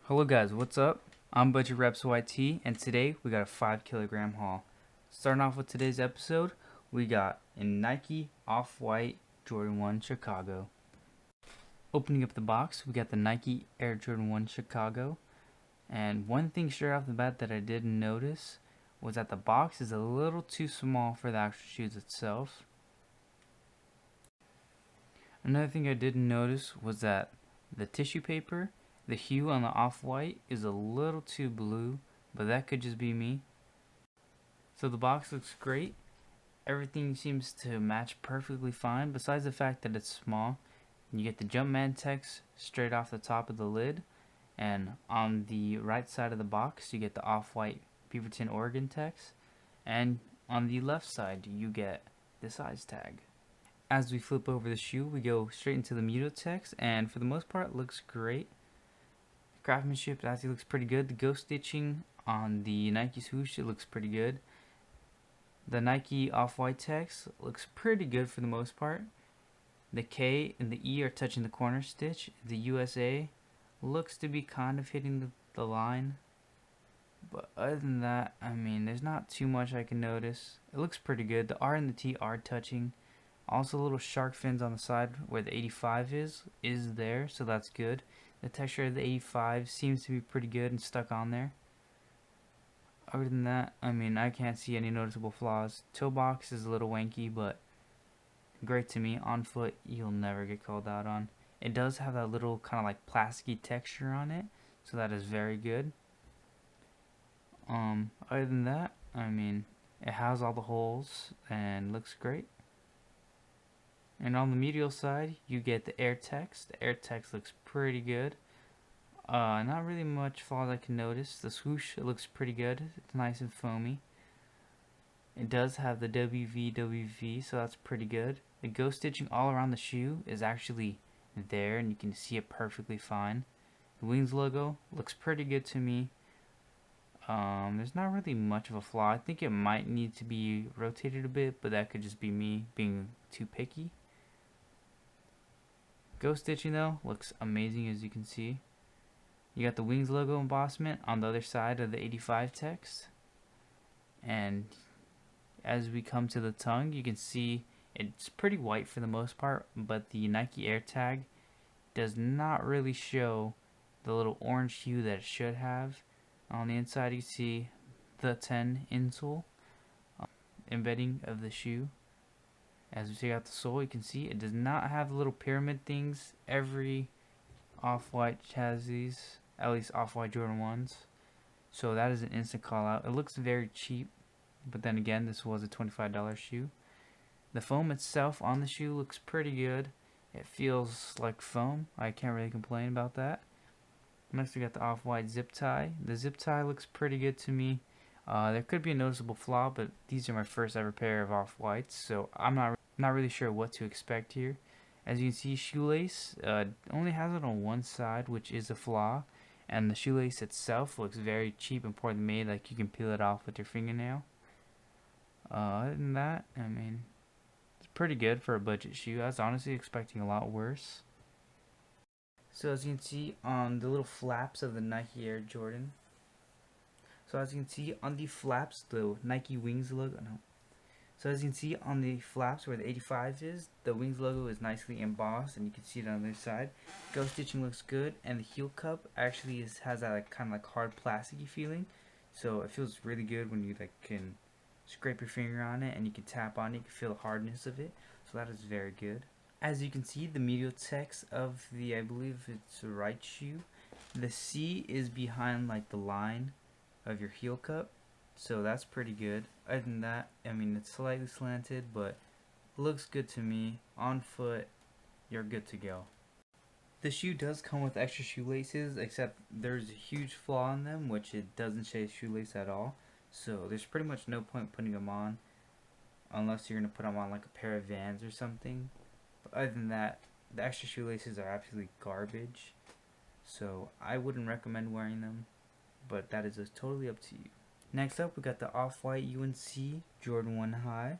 Hello guys, what's up? I'm Budget Reps YT, and today we got a 5 kilogram haul. Starting off with today's episode, we got a Nike Off-White Jordan 1 Chicago. Opening up the box, we got the Nike Air Jordan 1 Chicago. And one thing straight off the bat that I didn't notice was that the box is a little too small for the actual shoes itself. Another thing I didn't notice was that the tissue paper, the hue on the off-white is a little too blue, but that could just be me. So the box looks great. Everything seems to match perfectly fine, besides the fact that it's small. You get the Jumpman text straight off the top of the lid, and on the right side of the box you get the off-white Beaverton Oregon text, and on the left side you get the size tag. As we flip over the shoe, we go straight into the Muto text, and for the most part, it looks great. The craftsmanship actually looks pretty good. The ghost stitching on the Nike swoosh, it looks pretty good. The Nike off-white text looks pretty good for the most part. The K and the E are touching the corner stitch. The USA looks to be kind of hitting the line. But other than that, there's not too much I can notice. It looks pretty good. The R and the T are touching. Also, little shark fins on the side where the 85 is there, so that's good. The texture of the 85 seems to be pretty good and stuck on there. Other than that, I can't see any noticeable flaws. Toe box is a little wanky, but great to me. On foot, you'll never get called out on. It does have that little kind of like plasticky texture on it, so that is very good. Other than that, it has all the holes and looks great. And on the medial side, you get the air text. The air text looks pretty good. Not really much flaws I can notice. The swoosh, it looks pretty good. It's nice and foamy. It does have the WV, so that's pretty good. The ghost stitching all around the shoe is actually there, and you can see it perfectly fine. The wings logo looks pretty good to me. There's not really much of a flaw. I think it might need to be rotated a bit, but that could just be me being too picky. Ghost stitching though looks amazing, as you can see. You got the wings logo embossment on the other side of the 85 text, and as we come to the tongue, you can see it's pretty white for the most part, but the Nike Air tag does not really show the little orange hue that it should have. On the inside you see the 10 insole embedding of the shoe. As we take out the sole, you can see it does not have the little pyramid things. Every off-white has these, at least off-white Jordan 1s. So that is an instant call out. It looks very cheap, but then again, this was a $25 shoe. The foam itself on the shoe looks pretty good. It feels like foam. I can't really complain about that. Next we got the off-white zip tie. The zip tie looks pretty good to me. There could be a noticeable flaw, but these are my first ever pair of off-whites, so I'm not really sure what to expect here. As you can see, shoelace only has it on one side, which is a flaw, and the shoelace itself looks very cheap and poorly made, like you can peel it off with your fingernail. Other than that, it's pretty good for a budget shoe. I was honestly expecting a lot worse. So as you can see on the little flaps of the Nike Air Jordan. So as you can see on the flaps, the Nike Wings logo. No. So as you can see on the flaps where the 85 is, the Wings logo is nicely embossed, and you can see it on the other side. Ghost stitching looks good, and the heel cup actually has that kind of like hard plasticky feeling. So it feels really good when you can scrape your finger on it and you can tap on it. You can feel the hardness of it. So that is very good. As you can see, the medial text of the, I believe it's the right shoe, the C is behind like the line of your heel cup, so that's pretty good. Other than that, it's slightly slanted, but looks good to me. On foot, you're good to go. The shoe does come with extra shoelaces, except there's a huge flaw in them, which it doesn't say shoelace at all. So there's pretty much no point putting them on, unless you're gonna put them on like a pair of Vans or something. But other than that, the extra shoelaces are absolutely garbage, so I wouldn't recommend wearing them, but that is just totally up to you. Next up, we got the Off-White UNC Jordan 1 High.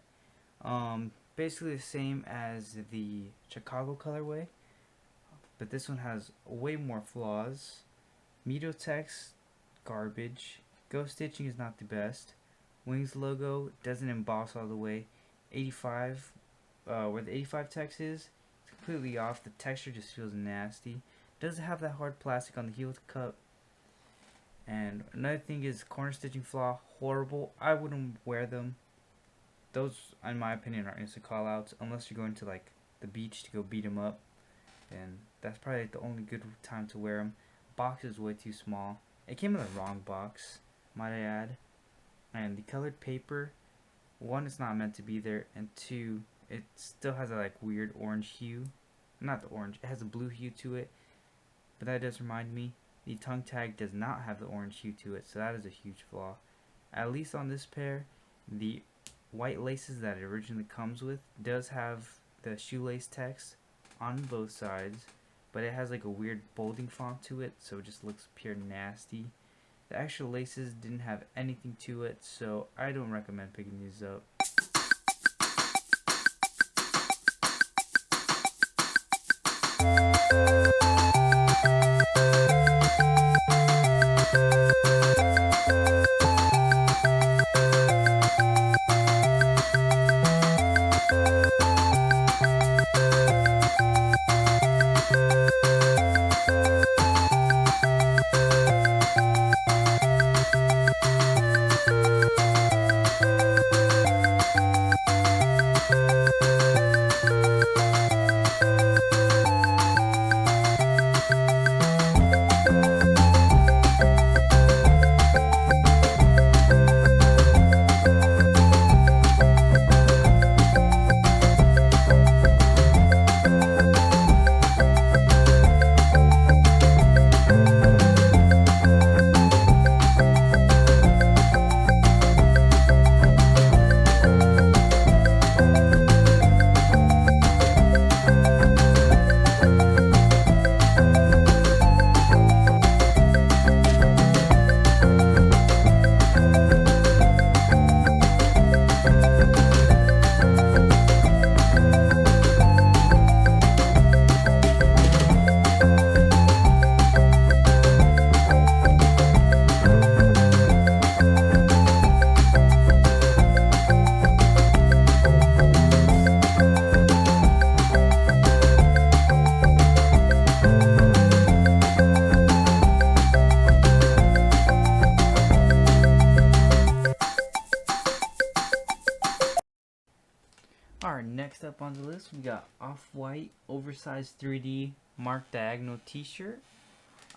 Basically the same as the Chicago colorway, but this one has way more flaws. Mito text, garbage. Ghost stitching is not the best. Wings logo doesn't emboss all the way. 85, where the 85 text is, it's completely off. The texture just feels nasty. Doesn't have that hard plastic on the heel cup. And another thing is corner stitching flaw, horrible. I wouldn't wear them. Those, in my opinion, are instant call outs unless you're going to like the beach to go beat them up. And that's probably like the only good time to wear them. Box is way too small. It came in the wrong box, might I add. And the colored paper, one, it's not meant to be there, and two, it still has a like weird orange hue. Not the orange, it has a blue hue to it. But that does remind me, the tongue tag does not have the orange hue to it, so that is a huge flaw. At least on this pair, the white laces that it originally comes with does have the shoelace text on both sides, but it has like a weird bolding font to it, so it just looks pure nasty. The extra laces didn't have anything to it, so I don't recommend picking these up. Alright, next up on the list we got off-white oversized 3D marked diagonal t-shirt.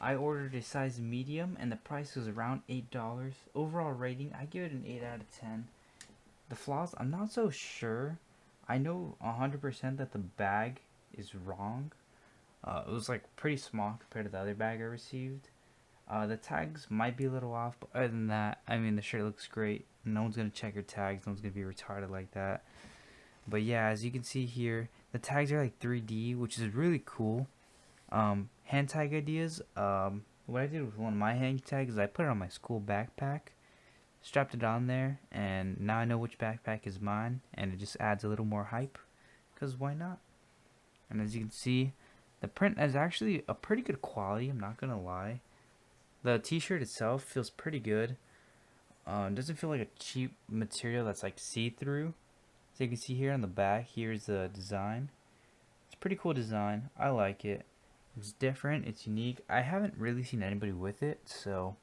I ordered a size medium and the price was around $8. Overall rating, I give it an 8 out of 10. The flaws, I'm not so sure. I know 100% that the bag is wrong. It was like pretty small compared to the other bag I received. The tags might be a little off, but other than that, I mean, the shirt looks great. No one's gonna check your tags. No one's gonna be retarded like that. But yeah, as you can see here, the tags are like 3D, which is really cool. Hand tag ideas. What I did with one of my hand tags is I put it on my school backpack, strapped it on there, and now I know which backpack is mine, and it just adds a little more hype, because why not? And as you can see, the print is actually a pretty good quality, I'm not gonna lie. The t-shirt itself feels pretty good. It doesn't feel like a cheap material that's like see-through. So you can see here on the back, here's the design. It's a pretty cool design. I like it. It's different. It's unique. I haven't really seen anybody with it, so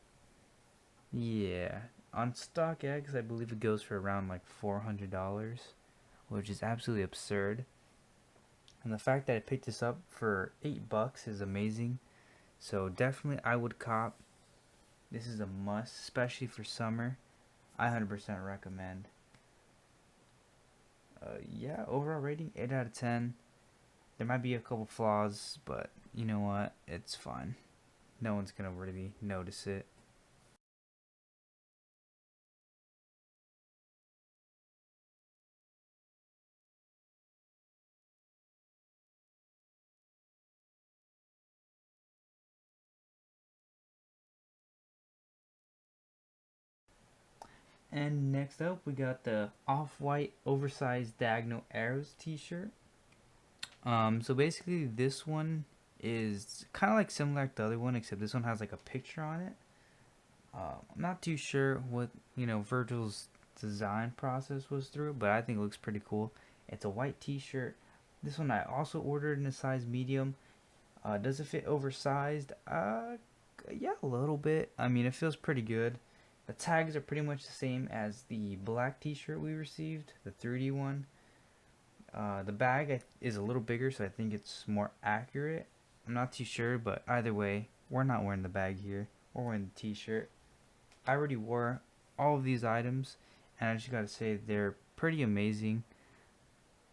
yeah. On StockX, I believe it goes for around like $400, which is absolutely absurd. And the fact that I picked this up for $8 is amazing. So definitely, I would cop. This is a must, especially for summer. I 100% recommend. Yeah, overall rating 8 out of 10. There might be a couple flaws, but you know what? It's fine. No one's gonna really notice it. And next up, we got the off-white oversized diagonal arrows t-shirt. So basically, this one is kind of like similar to the other one, except this one has like a picture on it. I'm not too sure what Virgil's design process was through, but I think it looks pretty cool. It's a white T-shirt. This one I also ordered in a size medium. Does it fit oversized? Yeah, a little bit. I mean, it feels pretty good. The tags are pretty much the same as the black T-shirt we received, the 3D one. The bag is a little bigger, so I think it's more accurate. I'm not too sure, but either way, we're not wearing the bag here. We're wearing the T-shirt. I already wore all of these items, and I just gotta say they're pretty amazing.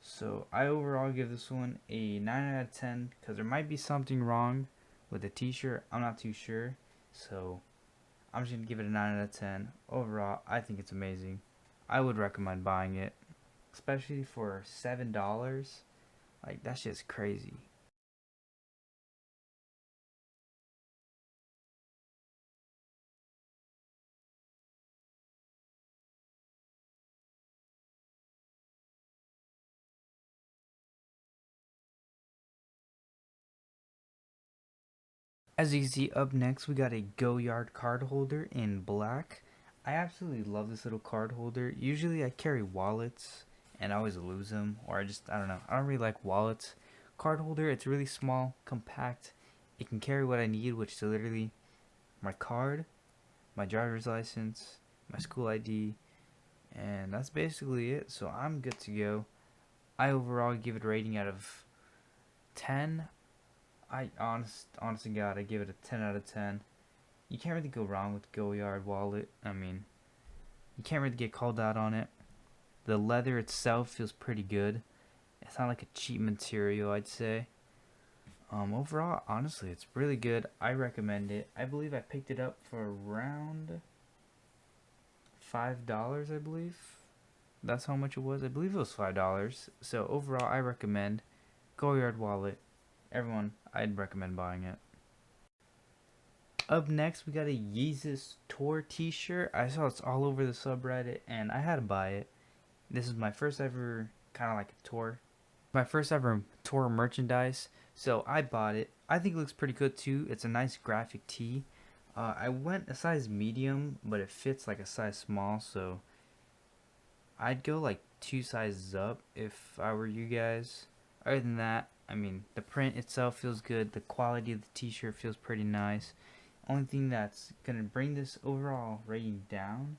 So I overall give this one a 9 out of 10 because there might be something wrong with the T-shirt. I'm not too sure, so I'm just gonna give it a 9 out of 10. Overall, I think it's amazing. I would recommend buying it, especially for $7. Like, that's just crazy. As you can see, up next we got a Go Yard card holder in black. I absolutely love this little card holder. Usually I carry wallets and I always lose them, or I don't know. I don't really like wallets. Card holder, it's really small, compact. It can carry what I need, which is literally my card, my driver's license, my school ID, and that's basically it. So I'm good to go. I overall give it a rating out of 10. Honest to God, I give it a 10 out of 10. You can't really go wrong with the Goyard wallet. I mean, you can't really get called out on it. The leather itself feels pretty good. It's not like a cheap material, I'd say. Overall, honestly, it's really good. I recommend it. I believe I picked it up for around $5, I believe. That's how much it was. I believe it was $5. So overall, I recommend Goyard wallet. Everyone, I'd recommend buying it. Up next, we got a Yeezus Tour t-shirt. I saw it's all over the subreddit, and I had to buy it. This is my first ever kind of like a tour. My first ever tour merchandise, so I bought it. I think it looks pretty good too. It's a nice graphic tee. I went a size medium, but it fits like a size small, so I'd go like 2 sizes up if I were you guys. Other than that, I mean, the print itself feels good. The quality of the t-shirt feels pretty nice. Only thing that's going to bring this overall rating down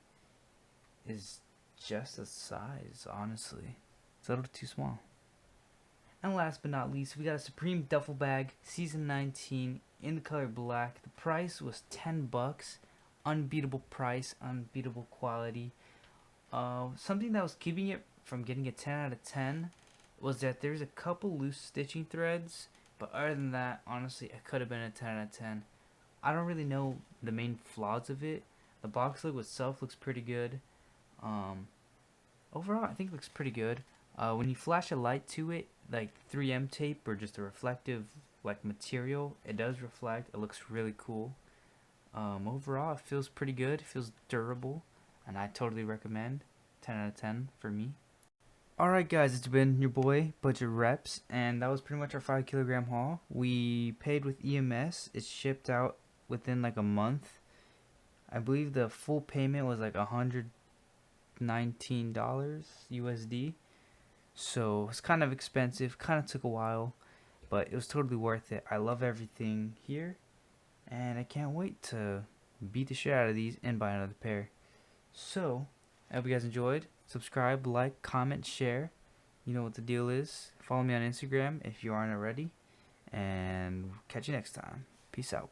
is just the size, honestly. It's a little too small. And last but not least, we got a Supreme duffel bag, season 19, in the color black. The price was $10. Unbeatable price, unbeatable quality. Something that was keeping it from getting a 10 out of 10 was that there's a couple loose stitching threads, but other than that, honestly, it could have been a 10 out of 10. I don't really know the main flaws of it. The box logo itself looks pretty good. Overall, I think it looks pretty good. When you flash a light to it, like 3M tape or just a reflective like material, it does reflect. It looks really cool. Overall, it feels pretty good. It feels durable, and I totally recommend. 10 out of 10 for me. Alright guys, it's been your boy, Budget Reps, and that was pretty much our 5 kilogram haul. We paid with EMS. It's shipped out within like a month. I believe the full payment was like $119 USD. So it's kind of expensive, kind of took a while, but it was totally worth it. I love everything here, and I can't wait to beat the shit out of these and buy another pair. So, I hope you guys enjoyed. Subscribe, like, comment, share. You know what the deal is. Follow me on Instagram if you aren't already. And catch you next time. Peace out.